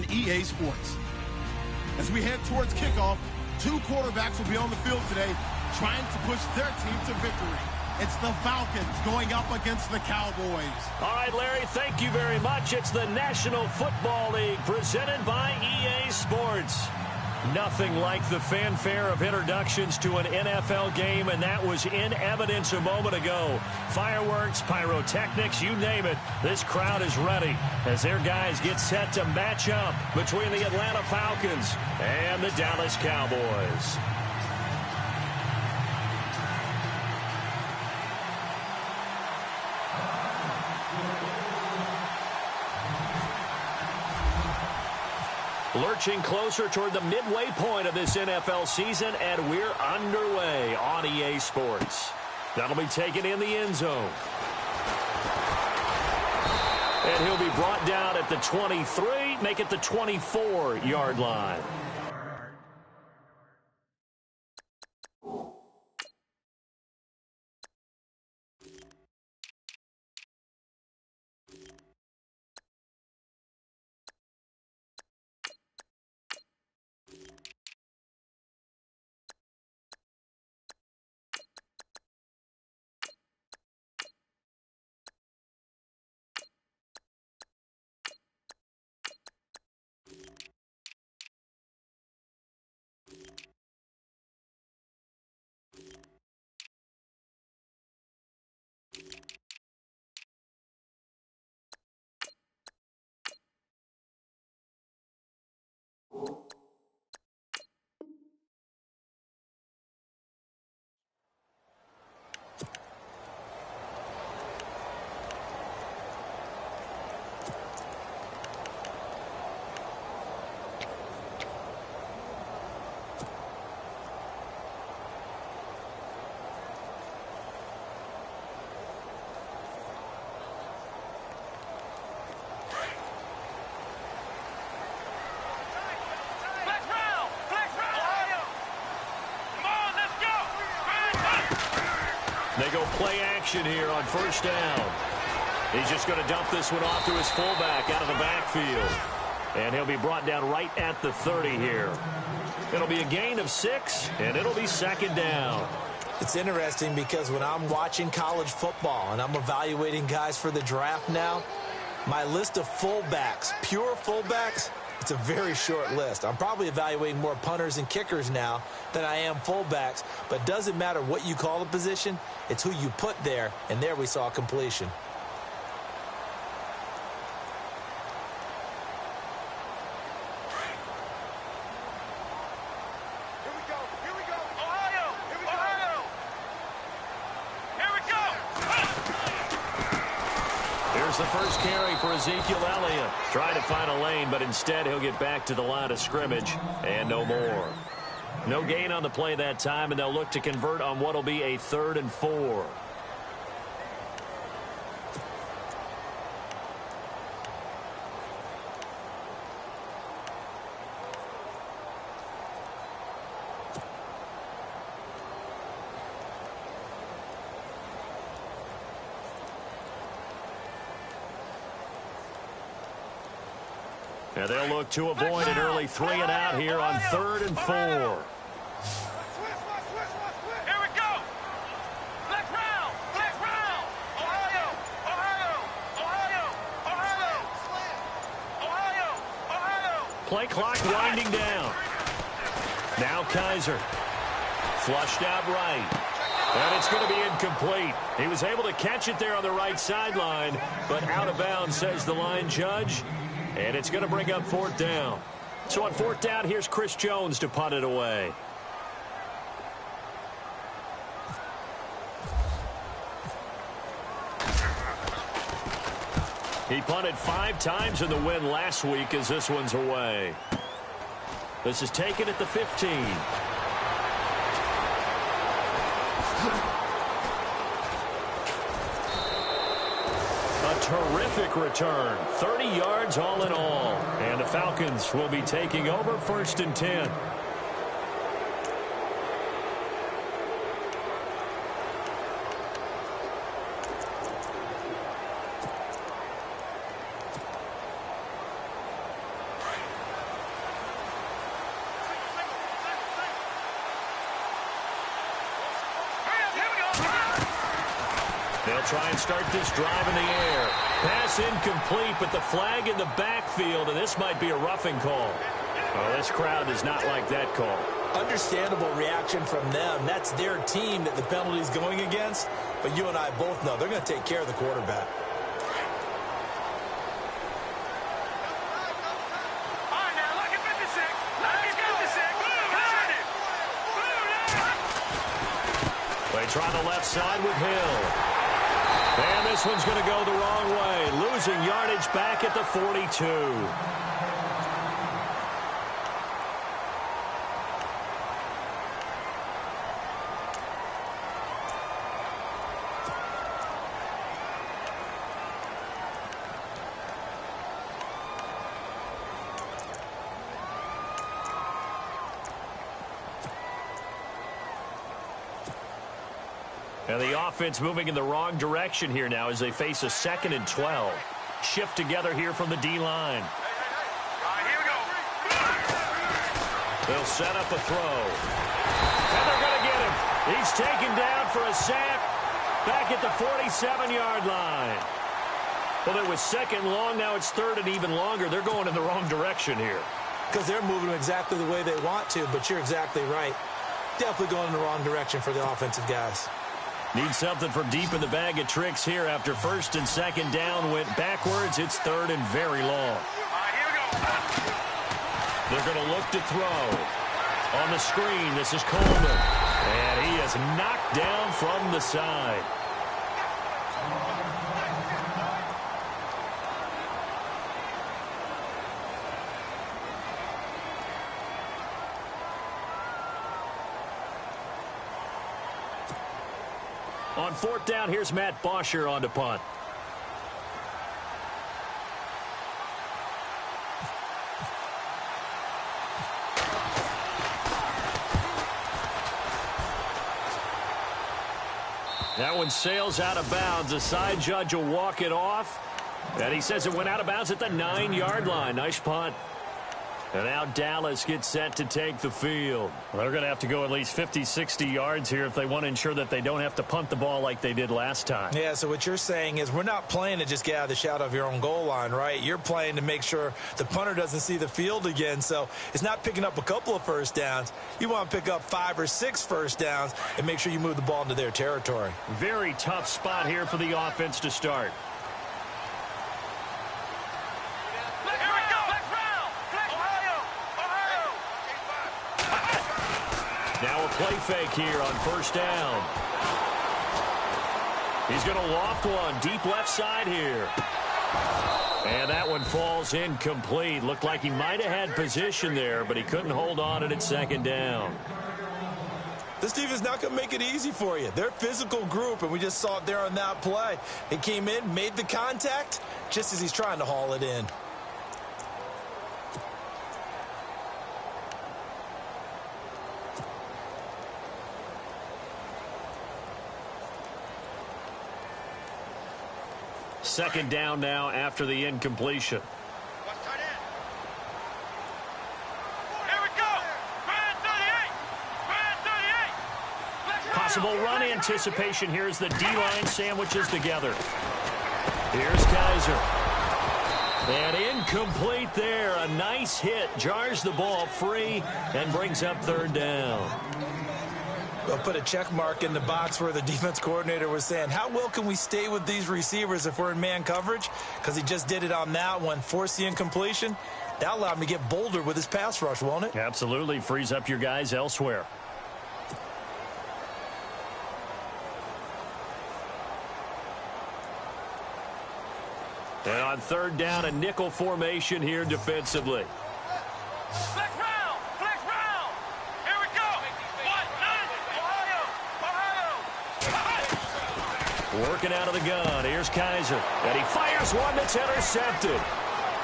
on EA Sports. As we head towards kickoff, two quarterbacks will be on the field today trying to push their team to victory. It's the Falcons going up against the Cowboys. All right, Larry, thank you very much. It's the National Football League presented by EA Sports. Nothing like the fanfare of introductions to an NFL game, and that was in evidence a moment ago. Fireworks, pyrotechnics, you name it. This crowd is ready as their guys get set to match up between the Atlanta Falcons and the Dallas Cowboys. Lurching closer toward the midway point of this NFL season, and we're underway on EA Sports. That'll be taken in the end zone. And he'll be brought down at the 23, make it the 24-yard line. They go play action here on first down. He's just going to dump this one off to his fullback out of the backfield. And he'll be brought down right at the 30 here. It'll be a gain of 6, and it'll be second down. It's interesting because when I'm watching college football and I'm evaluating guys for the draft now, my list of fullbacks, pure fullbacks, it's a very short list. I'm probably evaluating more punters and kickers now than I am fullbacks, but it doesn't matter what you call the position, it's who you put there, and there we saw completion. The first carry for Ezekiel Elliott. Trying to find a lane, but instead he'll get back to the line of scrimmage and no more. No gain on the play that time, and they'll look to convert on what will be a 3rd and 4. And they'll look to avoid an early 3 and out here on 3rd and 4. Here we go. Flex round. Flex round. Ohio. Play clock winding down. Now Kaiser. Flushed out right. And it's going to be incomplete. He was able to catch it there on the right sideline, but out of bounds, says the line judge. And it's going to bring up 4th down. So on 4th down, here's Chris Jones to punt it away. He punted 5 times in the win last week as this one's away. This is taken at the 15. Terrific return. 30 yards all in all. And the Falcons will be taking over 1st and 10. They'll try and start this drive in the air. Pass incomplete, but the flag in the backfield, and this might be a roughing call. Well, this crowd does not like that call. Understandable reaction from them. That's their team that the penalty's going against. But you and I both know they're going to take care of the quarterback. They try the left side with Hill. And this one's going to go the wrong way. Losing yardage back at the 42. And the offense moving in the wrong direction here now as they face a 2nd and 12. Shift together here from the D-line. Here we go. They'll set up a throw. And they're going to get him. He's taken down for a sack back at the 47-yard line. Well, it was 2nd long. Now it's 3rd and even longer. They're going in the wrong direction here. Because they're moving exactly the way they want to, but you're exactly right. Definitely going in the wrong direction for the offensive guys. Need something from deep in the bag of tricks here after 1st and 2nd down went backwards. It's 3rd and very long. Here we go. They're going to look to throw. On the screen, this is Coleman. And he is knocked down from the side. On 4th down, here's Matt Bosher on to punt. That one sails out of bounds. The side judge will walk it off. And he says it went out of bounds at the 9-yard line. Nice punt. And now Dallas gets set to take the field. Well, they're going to have to go at least 50, 60 yards here if they want to ensure that they don't have to punt the ball like they did last time. Yeah, so what you're saying is we're not playing to just get out of the shadow of your own goal line, right? You're playing to make sure the punter doesn't see the field again. So it's not picking up a couple of first downs. You want to pick up 5 or 6 first downs and make sure you move the ball into their territory. Very tough spot here for the offense to start. Now a play fake here on 1st down. He's going to loft one deep left side here. And that one falls incomplete. Looked like he might have had position there, but he couldn't hold on it at 2nd down. This team is not going to make it easy for you. They're a physical group, and we just saw it there on that play. He came in, made the contact, just as he's trying to haul it in. Second down now after the incompletion. Possible run anticipation here as the D-line sandwiches together. Here's Kaiser. And incomplete there. A nice hit. Jars the ball free and brings up 3rd down. They'll put a check mark in the box where the defense coordinator was saying, how well can we stay with these receivers if we're in man coverage? Because he just did it on that one, forced the incompletion. That allowed him to get bolder with his pass rush, won't it? Absolutely. Frees up your guys elsewhere. And on 3rd down, a nickel formation here defensively. Flex round! Flex round! Here we go! Ohio! Working out of the gun. Here's Kaiser. And he fires one that's intercepted.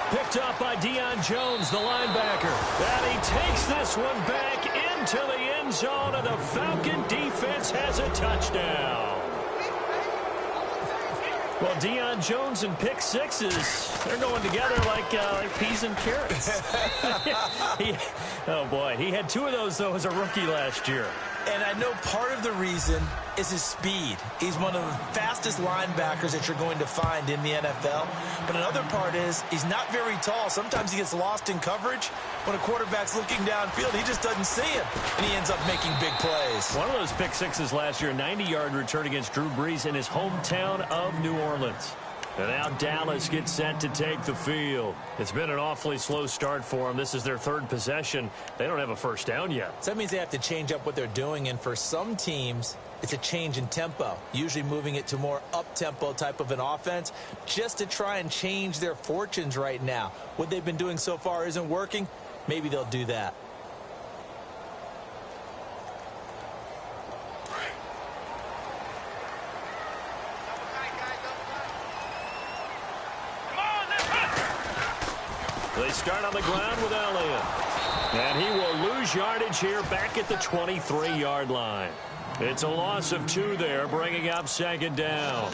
Picked up by Deion Jones, the linebacker. And he takes this one back into the end zone, and the Falcon defense has a touchdown. Well, Deion Jones and pick sixes, they're going together like peas and carrots. Oh, boy. He had 2 of those, though, as a rookie last year. And I know part of the reason is his speed. He's one of the fastest linebackers that you're going to find in the NFL. But another part is he's not very tall. Sometimes he gets lost in coverage. When a quarterback's looking downfield, he just doesn't see him, and he ends up making big plays. One of those pick sixes last year, 90-yard return against Drew Brees in his hometown of New Orleans. And now Dallas gets set to take the field. It's been an awfully slow start for them. This is their third possession. They don't have a first down yet. So that means they have to change up what they're doing, and for some teams, it's a change in tempo, usually moving it to more up-tempo type of an offense just to try and change their fortunes right now. What they've been doing so far isn't working. Maybe they'll do that. They start on the ground with Elliott. And he will lose yardage here back at the 23-yard line. It's a loss of 2 there, bringing up second down.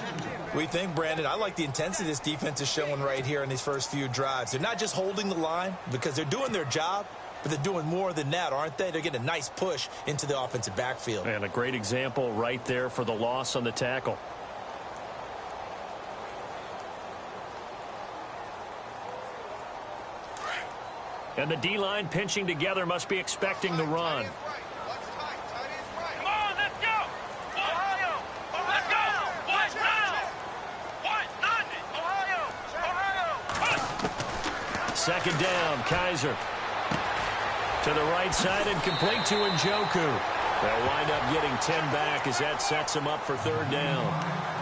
We think, Brandon, I like the intensity this defense is showing right here in these first few drives. They're not just holding the line because they're doing their job, but they're doing more than that, aren't they? They're getting a nice push into the offensive backfield. And a great example right there for the loss on the tackle. And the D-line pinching together must be expecting the run. Come on, let's go! Ohio! Let's go! Watch now! What? Nothing! Ohio! Second down, Kaiser. To the right side and complete to Njoku. They'll wind up getting 10 back as that sets him up for third down.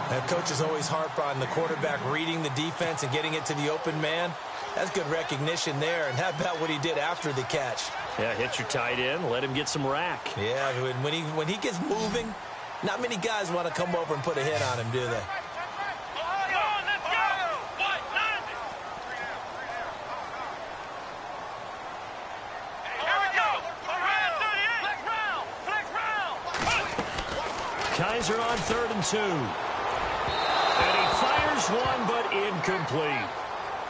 That coach is always harp on the quarterback reading the defense and getting it to the open man. That's good recognition there. And how about what he did after the catch? Yeah, hit your tight end, let him get some rack. Yeah, when he gets moving, not many guys want to come over and put a hit on him, do they? Ohio! Let's go! What? Nothing! Here we go! Ohio 38! Flex round! Kaiser on 3rd and 2. And he fires one, but incomplete.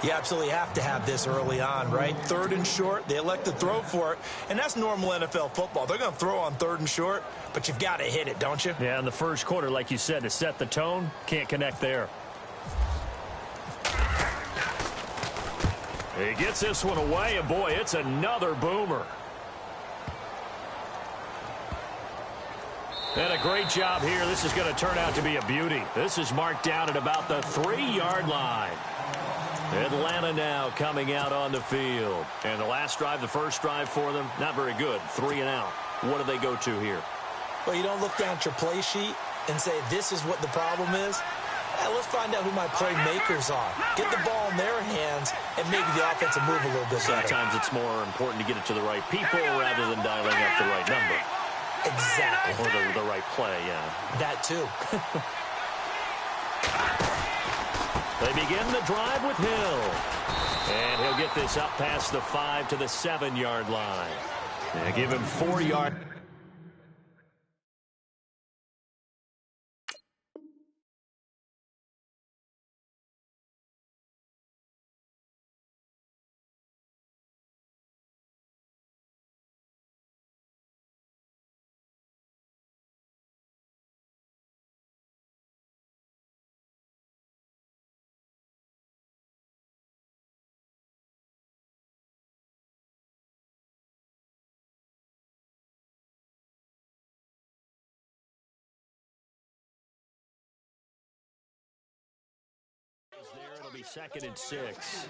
You absolutely have to have this early on, right? 3rd and short, they elect to throw for it, and that's normal NFL football. They're going to throw on 3rd and short, but you've got to hit it, don't you? Yeah, in the first quarter, like you said, to set the tone, can't connect there. He gets this one away, and boy, it's another boomer. And a great job here. This is going to turn out to be a beauty. This is marked down at about the 3-yard line. Atlanta now coming out on the field. And the last drive, the first drive for them, not very good. 3 and out. What do they go to here? Well, you don't look down at your play sheet and say, this is what the problem is. Let's find out who my playmakers are. Get the ball in their hands, and maybe the offense will move a little bit better. Sometimes it's more important to get it to the right people rather than dialing up the right number. Exactly. Or the right play, yeah. That too. They begin the drive with Hill. And he'll get this up past the 5 to the 7-yard line. They give him 4 yards. There, it'll be 2nd and 6.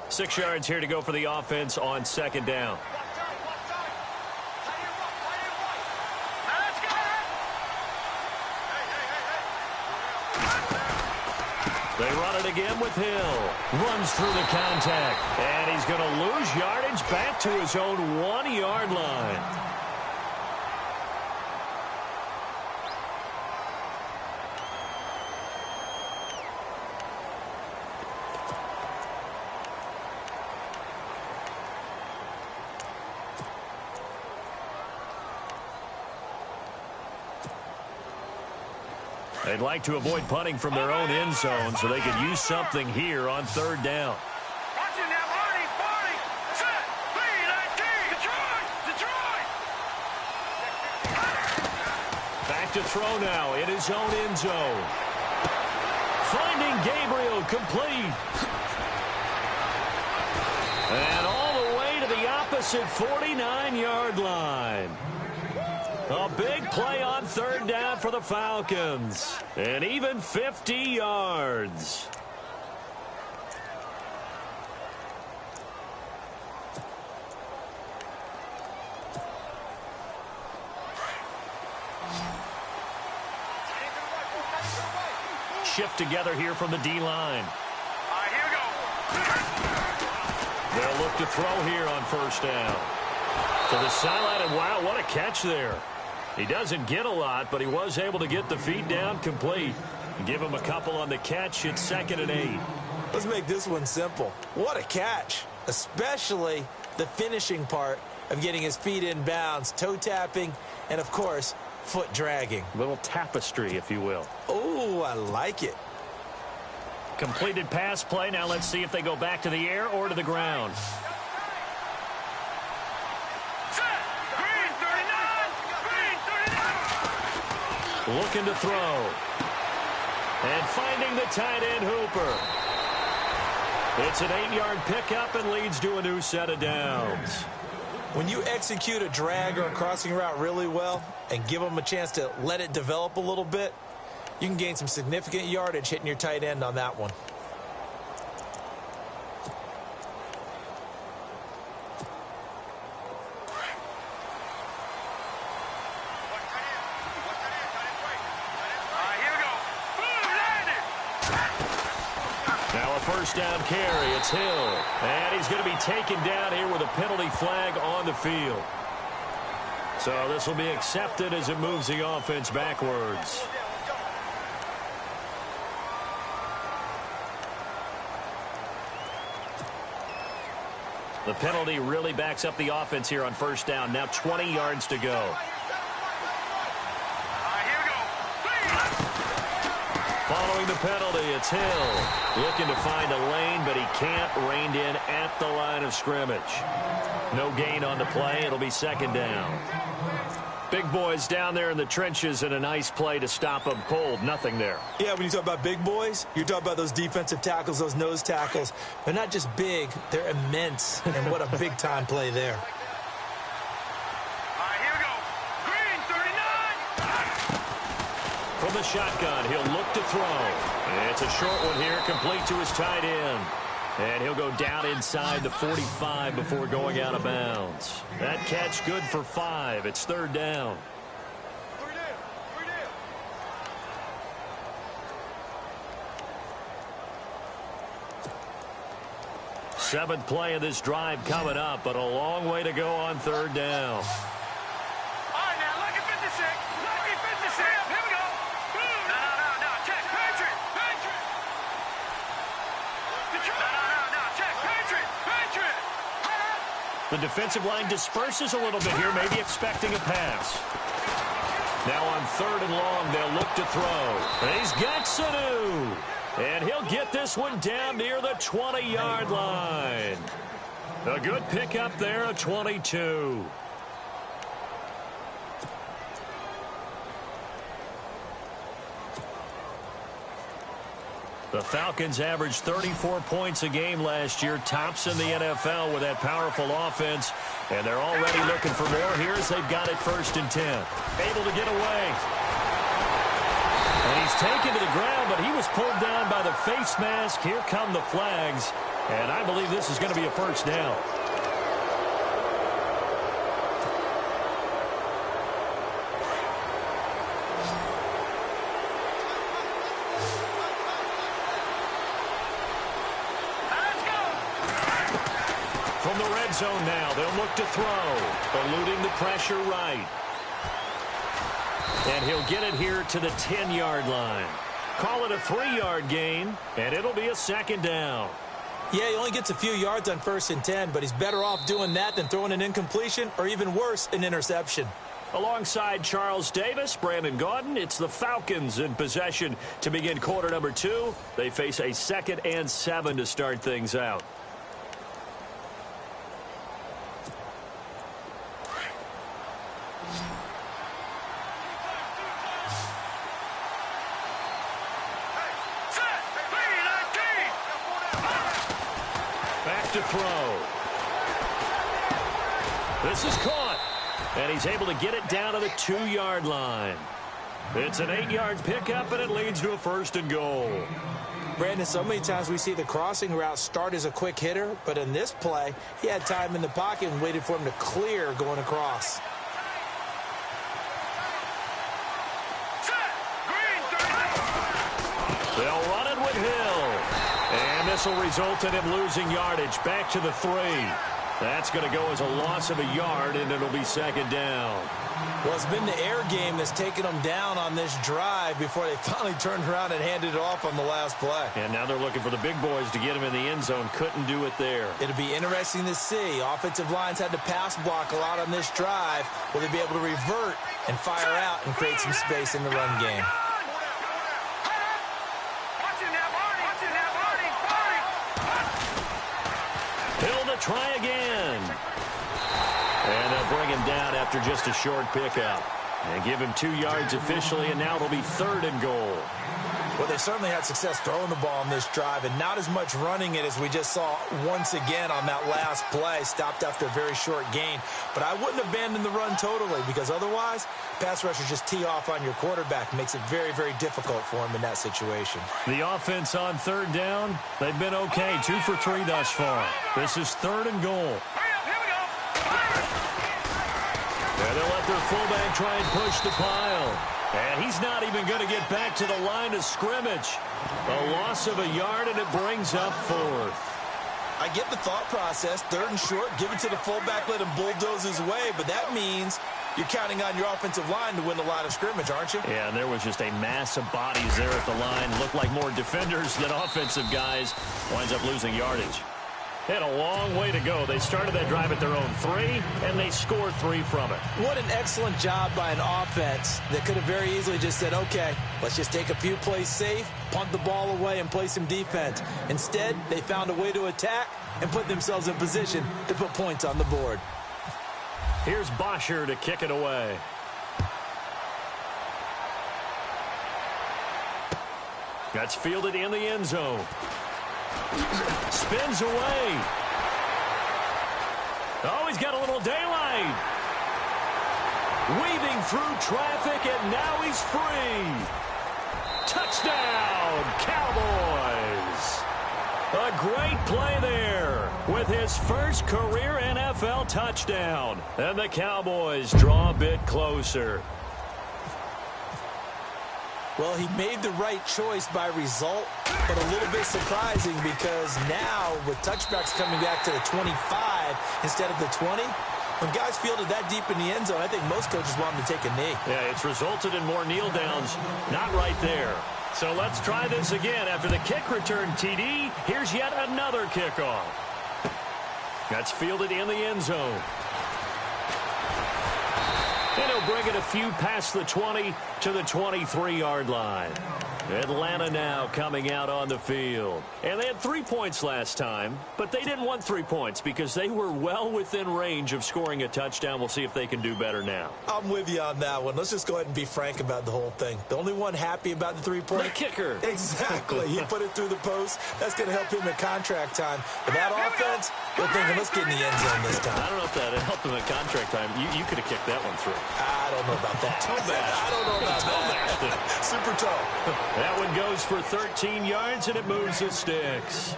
6 yards here to go for the offense on second down. They run it again with Hill. Runs through the contact. And he's going to lose yardage back to his own 1-yard line. They'd like to avoid punting from their own end zone so they could use something here on third down. Back to throw now in his own end zone. Finding Gabriel complete. And all the way to the opposite 49-yard line. A big play on third down for the Falcons. And even 50 yards. Shift together here from the D-line. Here we go. They'll look to throw here on first down. To the sideline, and wow, what a catch there. He doesn't get a lot, but he was able to get the feet down complete. Give him a couple on the catch. It's 2nd and 8. Let's make this one simple. What a catch, especially the finishing part of getting his feet in bounds, toe tapping, and, of course, foot dragging. Little tapestry, if you will. Oh, I like it. Completed pass play. Now let's see if they go back to the air or to the ground. Looking to throw. And finding the tight end Hooper. It's an 8-yard pickup and leads to a new set of downs. When you execute a drag or a crossing route really well and give them a chance to let it develop a little bit, you can gain some significant yardage hitting your tight end on that one. First down carry. It's Hill. And he's going to be taken down here with a penalty flag on the field. So this will be accepted as it moves the offense backwards. The penalty really backs up the offense here on first down. Now 20 yards to go. Following the penalty, it's Hill. Looking to find a lane, but he can't. Reined in at the line of scrimmage. No gain on the play. It'll be 2nd down. Big boys down there in the trenches, and a nice play to stop them cold. Nothing there. Yeah, when you talk about big boys, you're talking about those defensive tackles, those nose tackles. They're not just big, they're immense. And what a big-time play there. From the shotgun, he'll look to throw. It's a short one here, complete to his tight end. And he'll go down inside the 45 before going out of bounds. That catch good for 5. It's 3rd down. Seventh play of this drive coming up, but a long way to go on 3rd down. The defensive line disperses a little bit here, maybe expecting a pass. Now on 3rd and long, they'll look to throw. And he's got Sanu. And he'll get this one down near the 20-yard line. A good pickup there, a 22. The Falcons averaged 34 points a game last year, tops in the NFL with that powerful offense, and they're already looking for more here as they've got it 1st and 10. Able to get away. And he's taken to the ground, but he was pulled down by the face mask. Here come the flags, and I believe this is going to be a 1st down. From the red zone now, they'll look to throw, eluding the pressure right. And he'll get it here to the 10-yard line. Call it a 3-yard gain, and it'll be a 2nd down. Yeah, he only gets a few yards on 1st and 10, but he's better off doing that than throwing an incompletion or even worse, an interception. Alongside Charles Davis, Brandon Gaudin, it's the Falcons in possession to begin quarter number 2. They face a 2nd and 7 to start things out. Back to throw. This is caught. And he's able to get it down to the 2-yard line. It's an 8-yard pickup, and it leads to a 1st and goal. Brandon, so many times we see the crossing route start as a quick hitter, but in this play, he had time in the pocket and waited for him to clear going across. They'll run it with Hill. And this will result in him losing yardage back to the 3. That's going to go as a loss of a yard, and it'll be 2nd down. Well, it's been the air game that's taken them down on this drive before they finally turned around and handed it off on the last play. And now they're looking for the big boys to get him in the end zone. Couldn't do it there. It'll be interesting to see. Offensive lines had to pass block a lot on this drive. Will they be able to revert and fire out and create some space in the run game? Hill to try again. And they'll bring him down after just a short pickup. And give him 2 yards officially, and now it'll be 3rd and goal. Well, they certainly had success throwing the ball on this drive, and not as much running it as we just saw once again on that last play. Stopped after a very short gain. But I wouldn't abandon the run totally, because otherwise, pass rushers just tee off on your quarterback. Makes it very, very difficult for him in that situation. The offense on 3rd down, they've been okay. 2 for 3 thus far. This is 3rd and goal. And they'll let their fullback try and push the pile. And he's not even going to get back to the line of scrimmage. A loss of a yard, and it brings up 4th. I get the thought process. 3rd and short, give it to the fullback, let him bulldoze his way. But that means you're counting on your offensive line to win the line of scrimmage, aren't you? Yeah, and there was just a mass of bodies there at the line. Looked like more defenders than offensive guys. Winds up losing yardage. They had a long way to go. They started that drive at their own 3, and they scored 3 from it. What an excellent job by an offense that could have very easily just said, okay, let's just take a few plays safe, punt the ball away, and play some defense. Instead, they found a way to attack and put themselves in position to put points on the board. Here's Bosher to kick it away. That's fielded in the end zone. Spins away. Oh, he's got a little daylight. Weaving through traffic, and now he's free. Touchdown, Cowboys. A great play there with his first career NFL touchdown. And the Cowboys draw a bit closer. Well, he made the right choice by result, but a little bit surprising because now with touchbacks coming back to the 25 instead of the 20, when guys fielded that deep in the end zone, I think most coaches want them to take a knee. Yeah, it's resulted in more kneel downs. Not right there. So let's try this again. After the kick return TD, here's yet another kickoff. That's fielded in the end zone. And he'll bring it a few past the 20 to the 23-yard line. Atlanta now coming out on the field. And they had 3 points last time, but they didn't want 3 points because they were well within range of scoring a touchdown. We'll see if they can do better now. I'm with you on that one. Let's just go ahead and be frank about the whole thing. The only one happy about the 3-point? The kicker. Exactly. He put it through the post. That's going to help him at contract time. But that offense, they're thinking, let's get in the end zone this time. I don't know if that helped him at contract time. You could have kicked that one through. I don't know about that. Toe bash. I don't know about that. Super toe. That one goes for 13 yards, and it moves the sticks.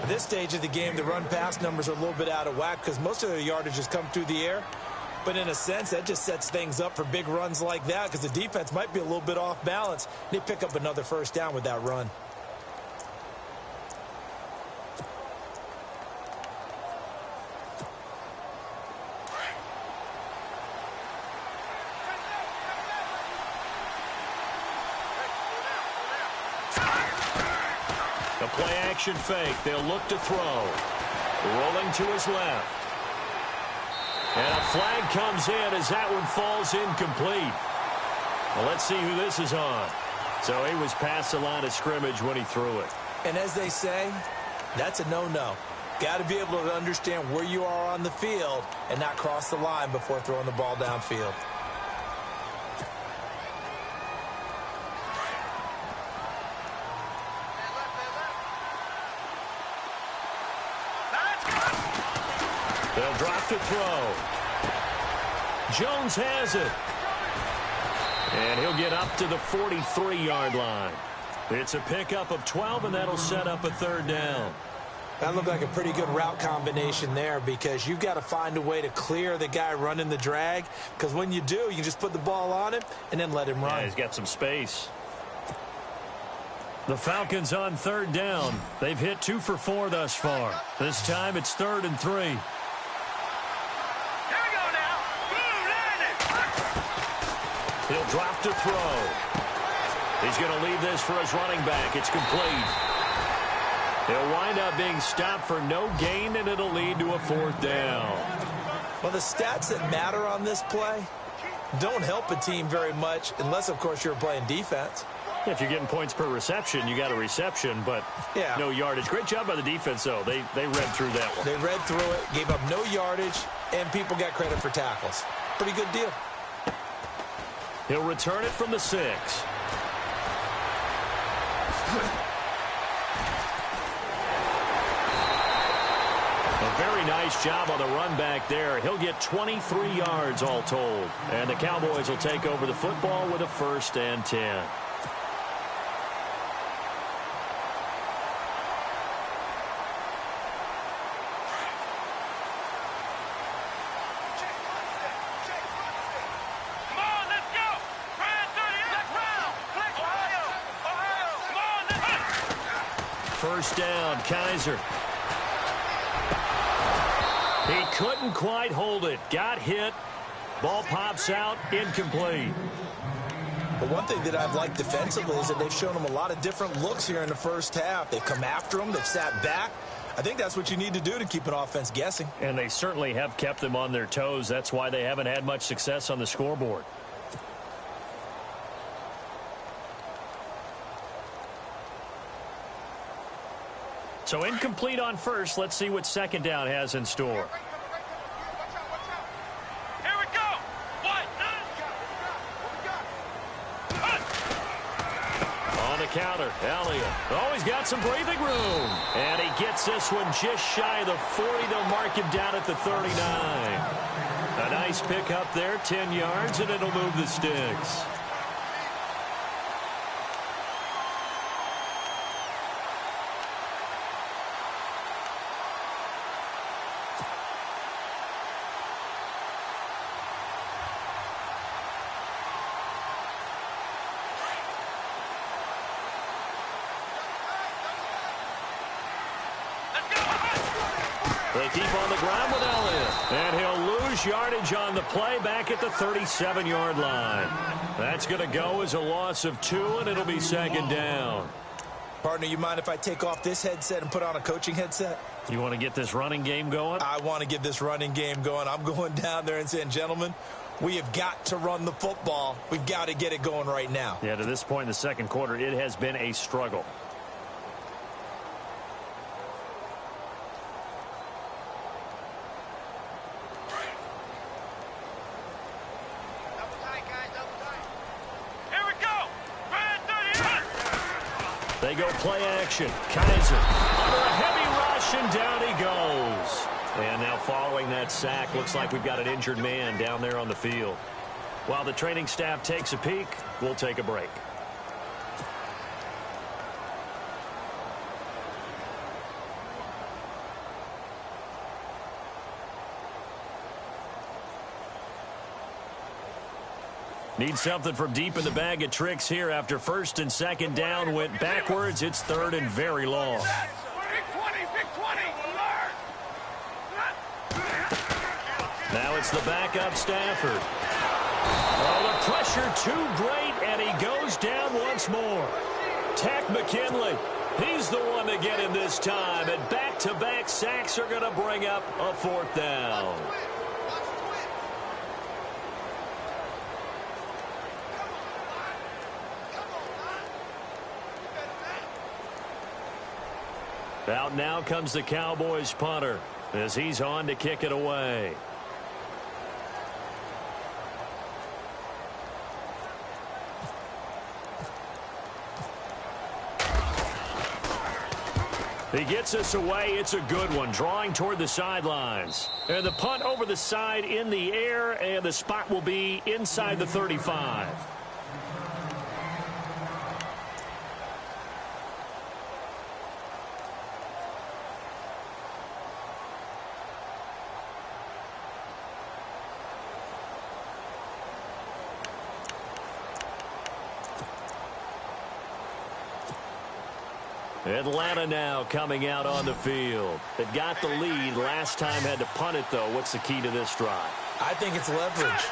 At this stage of the game, the run-pass numbers are a little bit out of whack because most of the yardage has come through the air. But in a sense, that just sets things up for big runs like that because the defense might be a little bit off balance. They pick up another first down with that run. A play-action fake. They'll look to throw. Rolling to his left. And a flag comes in as that one falls incomplete. Well, let's see who this is on. So he was past the line of scrimmage when he threw it. And as they say, that's a no-no. Got to be able to understand where you are on the field and not cross the line before throwing the ball downfield. They'll drop to throw. Jones has it. And he'll get up to the 43-yard line. It's a pickup of 12, and that'll set up a third down. That looked like a pretty good route combination there because you've got to find a way to clear the guy running the drag because when you do, you just put the ball on him and then let him run. Yeah, he's got some space. The Falcons on third down. They've hit 2 for 4 thus far. This time it's 3rd and 3. He'll drop to throw. He's going to leave this for his running back. It's complete. He'll wind up being stopped for no gain, and it'll lead to a 4th down. Well, the stats that matter on this play don't help a team very much unless, of course, you're playing defense. If you're getting points per reception, you got a reception, but no yardage. Great job by the defense, though. They read through that one. They read through it, gave up no yardage, and people got credit for tackles. Pretty good deal. He'll return it from the 6. A very nice job on the run back there. He'll get 23 yards all told. And the Cowboys will take over the football with a 1st and 10. First down, Kaiser. He couldn't quite hold it. Got hit. Ball pops out. Incomplete. But one thing that I've liked defensively is that they've shown him a lot of different looks here in the first half. They've come after him. They've sat back. I think that's what you need to do to keep an offense guessing. And they certainly have kept them on their toes. That's why they haven't had much success on the scoreboard. So incomplete on first. Let's see what second down has in store. Here we go. On the counter, Elliott. Oh, he's got some breathing room. And he gets this one just shy of the 40. They'll mark him down at the 39. A nice pickup there, 10 yards, and it'll move the sticks. They keep on the ground with Elliott. And he'll lose yardage on the play back at the 37-yard line. That's going to go as a loss of 2, and it'll be second down. Partner, you mind if I take off this headset and put on a coaching headset? You want to get this running game going? I want to get this running game going. I'm going down there and saying, gentlemen, We have got to run the football. We've got to get it going right now. Yeah, to this point in the second quarter, it has been a struggle. They go play action. Kaiser under a heavy rush, and down he goes. And now following that sack, looks like we've got an injured man down there on the field. While the training staff takes a peek, we'll take a break. Need something from deep in the bag of tricks here after first and second down went backwards. It's third and very long. Now it's the backup Stafford. Oh, the pressure too great, and he goes down once more. Tack McKinley, he's the one to get him this time, and back-to-back sacks are going to bring up a fourth down. Out now comes the Cowboys punter as he's on to kick it away. He gets us away. It's a good one, drawing toward the sidelines. And the punt over the side in the air, and the spot will be inside the 35. Atlanta now coming out on the field. They've got the lead. Last time had to punt it, though. What's the key to this drive? I think it's leverage.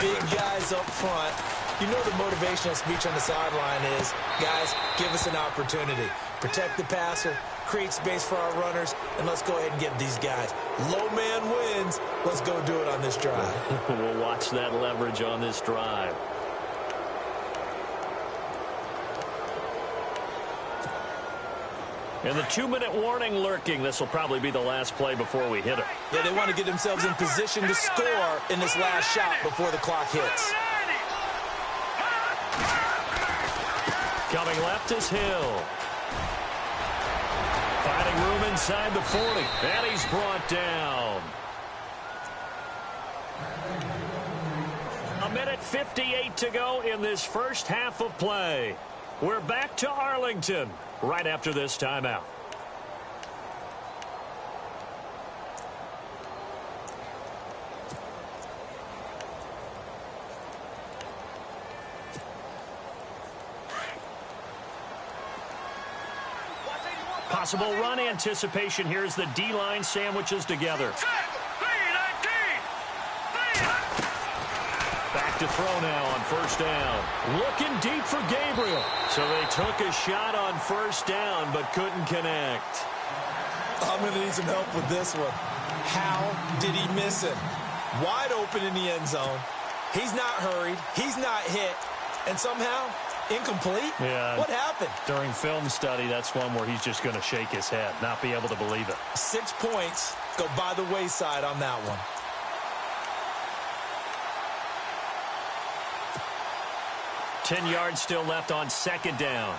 Big guys up front. You know the motivational speech on the sideline is, guys, give us an opportunity. Protect the passer, create space for our runners, and let's go ahead and get these guys. Low man wins. Let's go do it on this drive. We'll watch that leverage on this drive. And the 2-minute warning lurking. This will probably be the last play before we hit it. Yeah, they want to get themselves in position to score in this last shot before the clock hits. Coming left is Hill. Finding room inside the 40. And he's brought down. 1:58 to go in this first half of play. We're back to Arlington right after this timeout. Possible run anticipation here as the D-line sandwiches together. Back to throw now on first down. Looking deep for Gabriel. So they took a shot on first down but couldn't connect. I'm going to need some help with this one. How did he miss him? Wide open in the end zone. He's not hurried. He's not hit. And somehow, incomplete? Yeah. What happened? During film study, that's one where he's just going to shake his head, not be able to believe it. 6 points go by the wayside on that one. Ten yards still left on second down.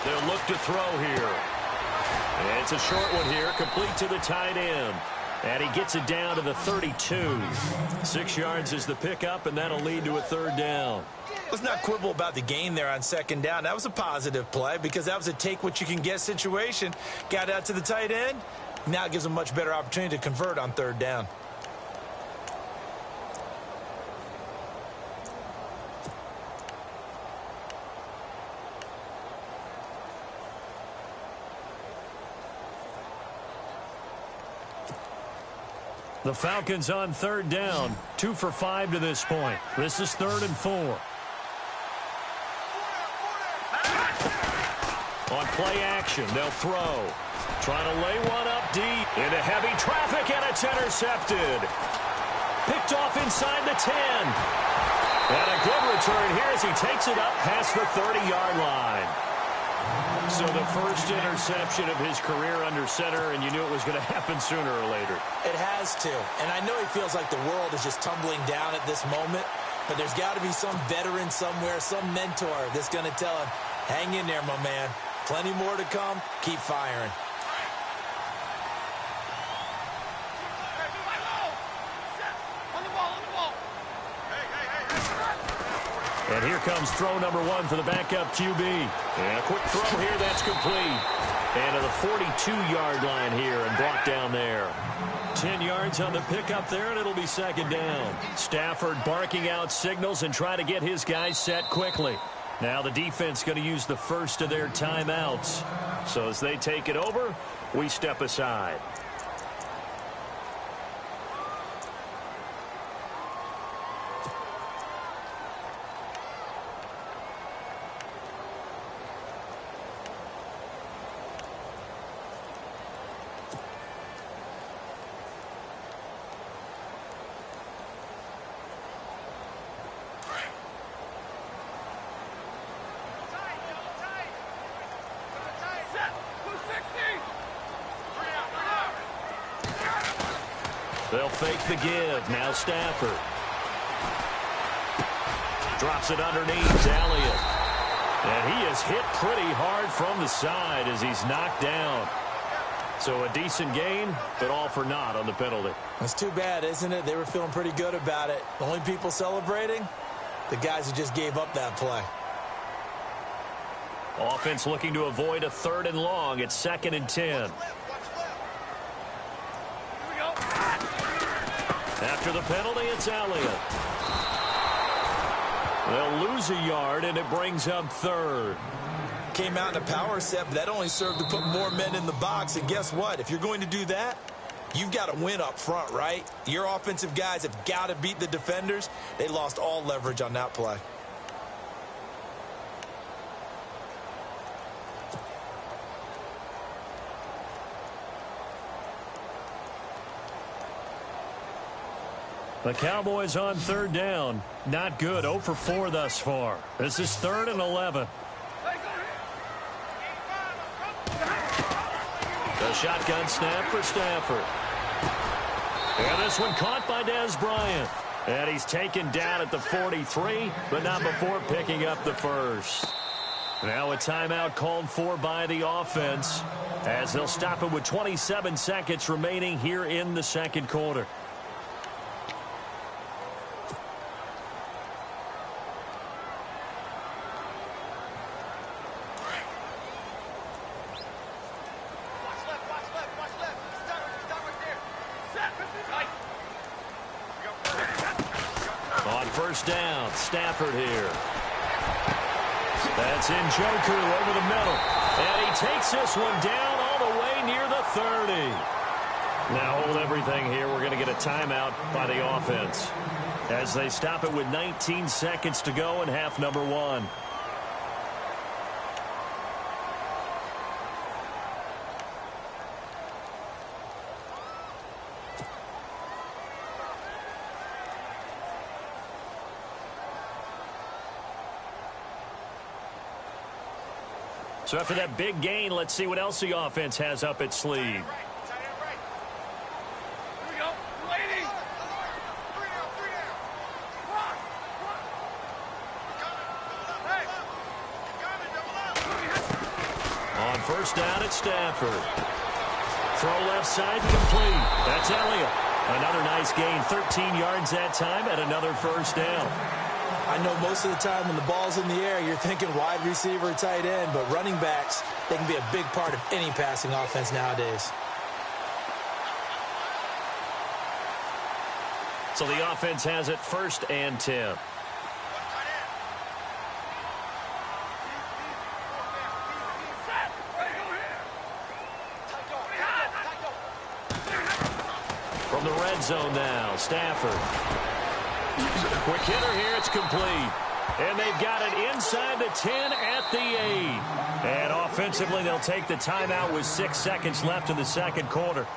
They'll look to throw here. And it's a short one here, complete to the tight end. And he gets it down to the 32. 6 yards is the pickup, and that'll lead to a third down. Let's not quibble about the gain there on second down. That was a positive play because that was a take-what-you-can-get situation. Got out to the tight end. Now it gives them a much better opportunity to convert on third down. The Falcons on third down. 2 for 5 to this point. This is 3rd and 4. On play action, they'll throw. Trying to lay one up deep. Into heavy traffic, and it's intercepted. Picked off inside the 10. And a good return here as he takes it up past the 30-yard line. So the first interception of his career under center, and you knew it was going to happen sooner or later. It has to. And I know he feels like the world is just tumbling down at this moment, but there's got to be some veteran somewhere, some mentor that's going to tell him, hang in there, my man. Plenty more to come. Keep firing. And here comes throw number 1 for the backup QB. And a quick throw here, that's complete. And to the 42-yard line here and brought down there. 10 yards on the pickup there, and it'll be second down. Stafford barking out signals and trying to get his guys set quickly. Now the defense going to use the first of their timeouts. So as they take it over, we step aside. They'll fake the give. Now Stafford. Drops it underneath. Elliott. And he is hit pretty hard from the side as he's knocked down. So a decent gain, but all for naught on the penalty. That's too bad, isn't it? They were feeling pretty good about it. The only people celebrating, the guys who just gave up that play. Offense looking to avoid a 3rd and long. It's 2nd and 10. After the penalty, it's Elliott. They'll lose a yard, and it brings up 3rd. Came out in a power set, but that only served to put more men in the box. And guess what? If you're going to do that, you've got to win up front, right? Your offensive guys have got to beat the defenders. They lost all leverage on that play. The Cowboys on 3rd down. Not good. 0 for 4 thus far. This is 3rd and 11. The shotgun snap for Stafford. And this one caught by Dez Bryant. And he's taken down at the 43, but not before picking up the first. Now a timeout called for by the offense as they'll stop it with 27 seconds remaining here in the 2nd quarter. Down. Stafford here. That's Njoku over the middle. And he takes this one down all the way near the 30. Now hold everything here. We're going to get a timeout by the offense as they stop it with 19 seconds to go in half number 1. So after that big gain, let's see what else the offense has up its sleeve. Here we go. Lady. On 1st down, it's Stafford. Throw left side, complete. That's Elliott. Another nice gain, 13 yards that time, and another 1st down. I know most of the time when the ball's in the air, you're thinking wide receiver, tight end, but running backs, they can be a big part of any passing offense nowadays. So the offense has it 1st and 10. From the red zone now, Stafford. Quick hitter here, it's complete. And they've got it inside the 10 at the 8. And offensively, they'll take the timeout with 6 seconds left in the second quarter.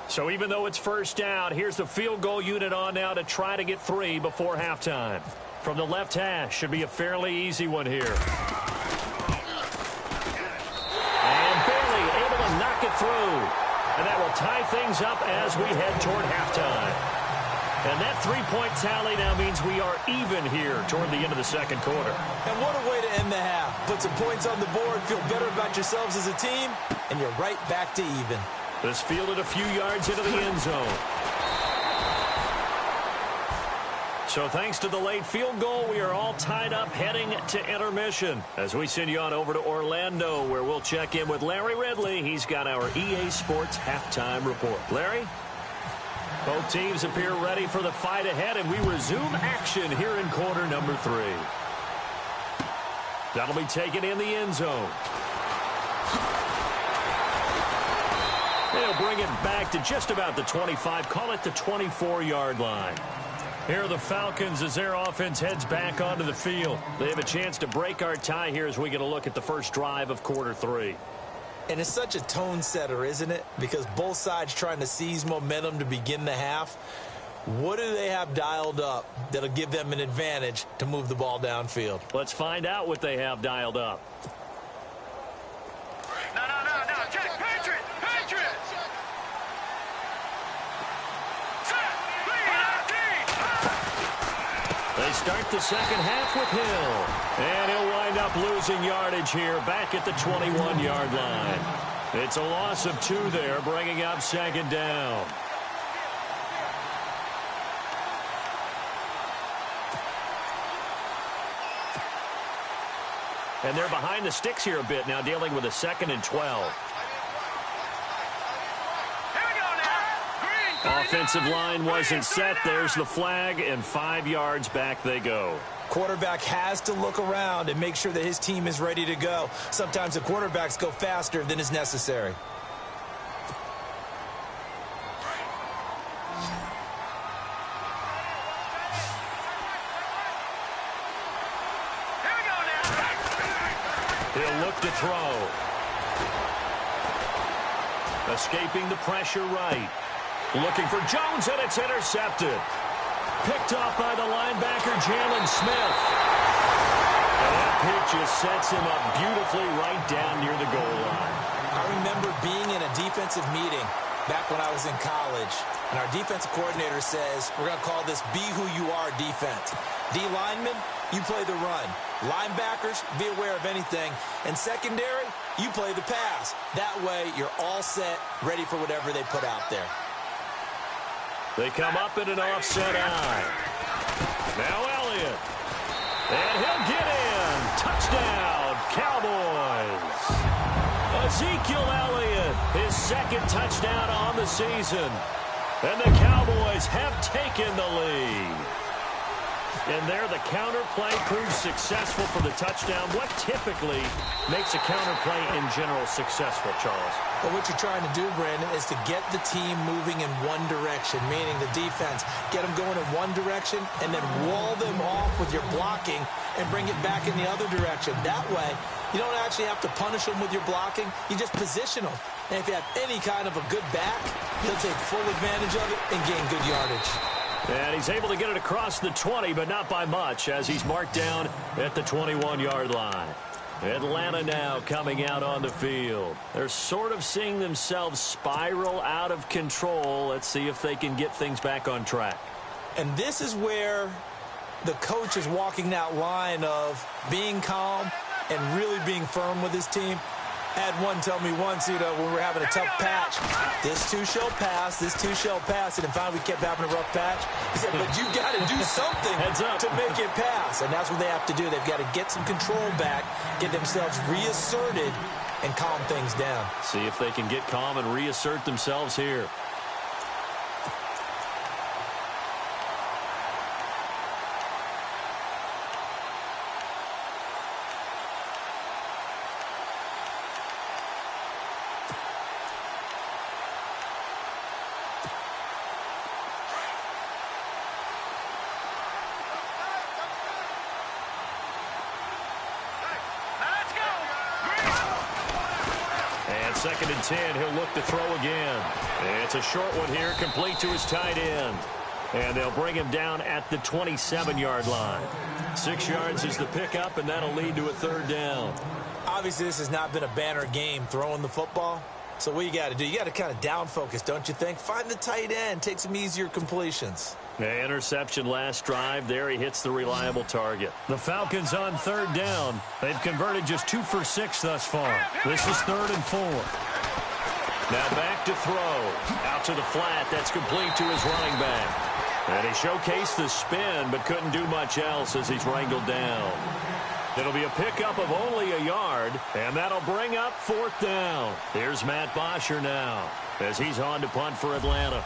So even though it's first down, here's the field goal unit on now to try to get 3 before halftime. From the left hash, should be a fairly easy one here. And barely able to knock it through. And that will tie things up as we head toward halftime. And that 3-point tally now means we are even here toward the end of the second quarter. And what a way to end the half. Put some points on the board, feel better about yourselves as a team, and you're right back to even. This fielded a few yards into the end zone. So thanks to the late field goal, we are all tied up heading to intermission as we send you on over to Orlando, where we'll check in with Larry Ridley. He's got our EA Sports halftime report. Larry? Both teams appear ready for the fight ahead, and we resume action here in quarter number 3. That'll be taken in the end zone. They'll bring it back to just about the 25, call it the 24-yard line. Here are the Falcons as their offense heads back onto the field. They have a chance to break our tie here as we get a look at the first drive of quarter 3. And it's such a tone setter, isn't it? Because both sides trying to seize momentum to begin the half. What do they have dialed up that'll give them an advantage to move the ball downfield? Let's find out what they have dialed up. No. Check. Patriots. They start the second half with Hill. And he'll wind up losing yardage here back at the 21-yard line. It's a loss of 2 there, bringing up second down. And they're behind the sticks here a bit now, dealing with a 2nd and 12. Offensive line wasn't set. There's the flag, and 5 yards back they go. Quarterback has to look around and make sure that his team is ready to go. Sometimes the quarterbacks go faster than is necessary. He'll look to throw. Escaping the pressure right. Looking for Jones, and it's intercepted. Picked off by the linebacker, Jalen Smith. And that pitch just sets him up beautifully right down near the goal line. I remember being in a defensive meeting back when I was in college, and our defensive coordinator says, we're going to call this be who you are defense. D linemen, you play the run. Linebackers, be aware of anything. And secondary, you play the pass. That way, you're all set, ready for whatever they put out there. They come up in an offset eye. Now Elliott. And he'll get in. Touchdown, Cowboys. Ezekiel Elliott, his 2nd touchdown on the season. And the Cowboys have taken the lead. And there, the counterplay proves successful for the touchdown. What typically makes a counterplay in general successful, Charles? Well, what you're trying to do, Brandon, is to get the team moving in one direction, meaning the defense. Get them going in one direction and then wall them off with your blocking and bring it back in the other direction. That way, you don't actually have to punish them with your blocking. You just position them. And if you have any kind of a good back, he'll take full advantage of it and gain good yardage. And he's able to get it across the 20, but not by much, as he's marked down at the 21-yard line. Atlanta now coming out on the field. They're sort of seeing themselves spiral out of control. Let's see if they can get things back on track. And this is where the coach is walking that line of being calm and really being firm with his team. Had one tell me once, when we were having a tough patch, this too shall pass, this too shall pass. And then finally we kept having a rough patch. He said, but you got to do something to make it pass. And that's what they have to do. They've got to get some control back, get themselves reasserted, and calm things down. See if they can get calm and reassert themselves here. 2nd and 10. He'll look to throw again. It's a short one here, complete to his tight end. And they'll bring him down at the 27-yard line. 6 yards is the pickup, and that'll lead to a 3rd down. Obviously, this has not been a banner game throwing the football. So what you got to do, you got to kind of down focus, don't you think? Find the tight end, take some easier completions. The interception last drive. There he hits the reliable target. The Falcons on 3rd down. They've converted just 2 for 6 thus far. This is 3rd and 4. Now back to throw. Out to the flat. That's complete to his running back. And he showcased the spin, but couldn't do much else as he's wrangled down. It'll be a pickup of only a yard, and that'll bring up 4th down. Here's Matt Bosher now as he's on to punt for Atlanta.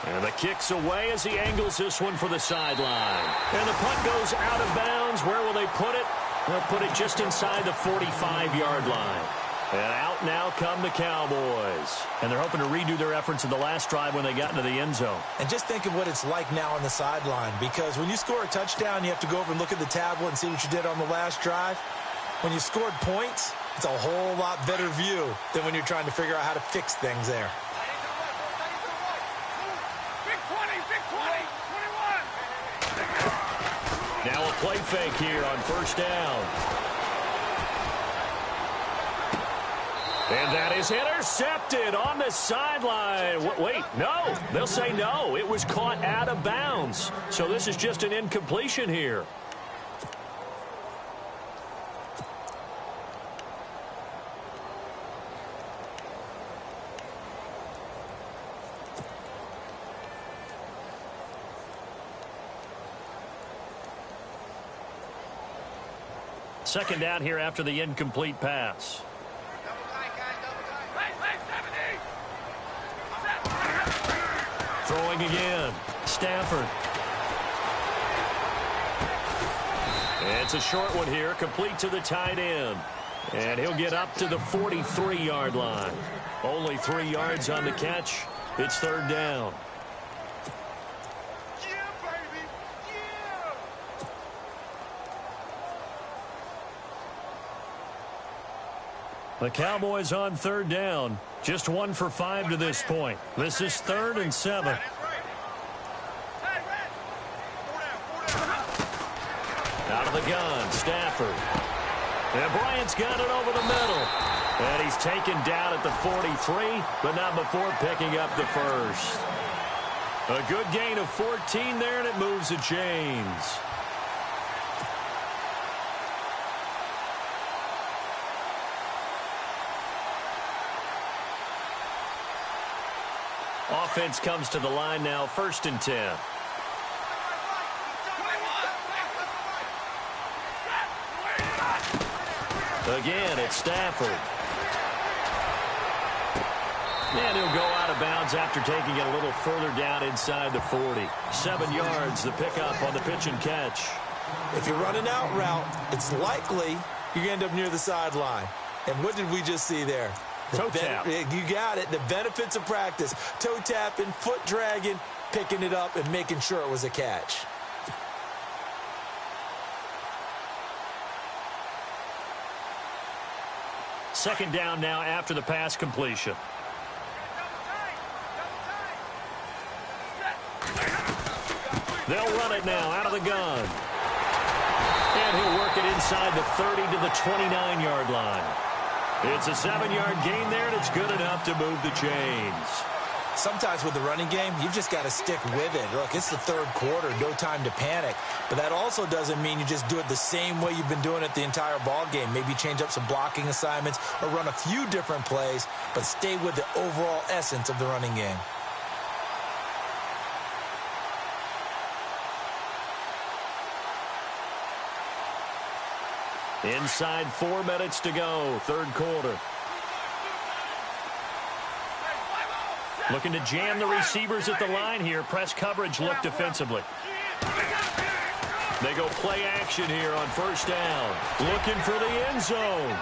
And the kick's away as he angles this one for the sideline. And the punt goes out of bounds. Where will they put it? They'll put it just inside the 45-yard line. And out now come the Cowboys. And they're hoping to redo their efforts in the last drive when they got into the end zone. And just think of what it's like now on the sideline. Because when you score a touchdown, you have to go over and look at the tablet and see what you did on the last drive. When you scored points, it's a whole lot better view than when you're trying to figure out how to fix things there. Now a play fake here on 1st down. And that is intercepted on the sideline. Wait, no. They'll say no. It was caught out of bounds. So this is just an incompletion here. Second down here after the incomplete pass. Throwing again. Stafford. It's a short one here, complete to the tight end. And he'll get up to the 43-yard line. Only 3 yards on the catch. It's 3rd down. The Cowboys on 3rd down. Just 1 for 5 to this point. This is 3rd and 7. Out of the gun, Stafford. And Bryant's got it over the middle. And he's taken down at the 43, but not before picking up the first. A good gain of 14 there, and it moves the chains. Offense comes to the line now, 1st and 10. Again, it's Stafford. And he'll go out of bounds after taking it a little further down inside the 40. 7 yards, the pickup on the pitch and catch. If you're running out route, it's likely you're going to end up near the sideline. And what did we just see there? Toe tap. You got it. The benefits of practice. Toe tapping, foot dragging, picking it up, and making sure it was a catch. Second down now after the pass completion. They'll run it now out of the gun. And he'll work it inside the 30 to the 29-yard line. It's a 7-yard gain there, and it's good enough to move the chains. Sometimes with the running game, you've just got to stick with it. Look, it's the 3rd quarter, no time to panic. But that also doesn't mean you just do it the same way you've been doing it the entire ball game. Maybe change up some blocking assignments or run a few different plays, but stay with the overall essence of the running game. Inside 4 minutes to go, 3rd quarter. Looking to jam the receivers at the line here. Press coverage look defensively. They go play action here on 1st down. Looking for the end zone.